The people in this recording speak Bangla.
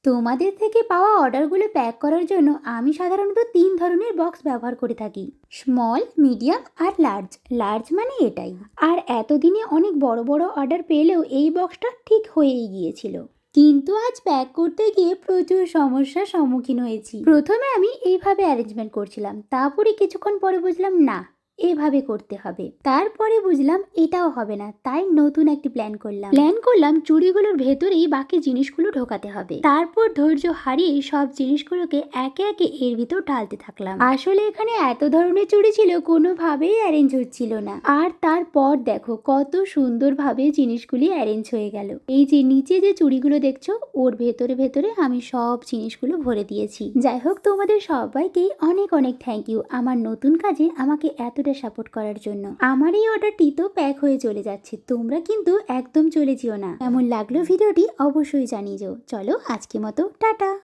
তোমাদের থেকে পাওয়া অর্ডারগুলো প্যাক করার জন্য আমি সাধারণত 3 ধরনের বক্স ব্যবহার করে থাকি, স্মল, মিডিয়াম আর লার্জ। লার্জ মানে এটাই। আর এতদিনে অনেক বড় বড় অর্ডার পেলেও এই বক্সটা ঠিক হয়েই গিয়েছিল, কিন্তু আজ প্যাক করতে গিয়ে প্রচুর সমস্যার সম্মুখীন হয়েছি। প্রথমে আমি এইভাবে অ্যারেঞ্জমেন্ট করছিলাম, তারপরে কিছুক্ষণ পরে বুঝলাম না, এভাবে করতে হবে। তারপরে বুঝলাম এটাও হবে না, তাই নতুন একটি প্ল্যান করলাম চুড়িগুলোর ভেতরেই বাকি জিনিসগুলো ঢোকাতে হবে। তারপর ধৈর্য হারিয়ে সব জিনিসগুলোকে একে একে এর ভিতর ঢালতে থাকলাম। আসলে এখানে এত ধরনের চুড়ি ছিল, কোনোভাবেই অ্যারেঞ্জ হচ্ছিল না। আর তারপর দেখো কত সুন্দরভাবে জিনিসগুলি অ্যারেঞ্জ হয়ে গেল। এই যে নিচে যে চুড়িগুলো দেখছো, ওর ভেতরে ভেতরে আমি সব জিনিসগুলো ভরে দিয়েছি। যাই হোক, তোমাদের সবাইকেই অনেক অনেক থ্যাংক ইউ আমার নতুন কাজে আমাকে এতটা সাপোর্ট করার জন্য। আমার এই অর্ডারটি তো প্যাক হয়ে চলে যাচ্ছে, তোমরা কিন্তু একদম চলে যেও না। কেমন লাগলো ভিডিওটি অবশ্যই জানিয়ে যাও। চলো আজকে মতো টাটা।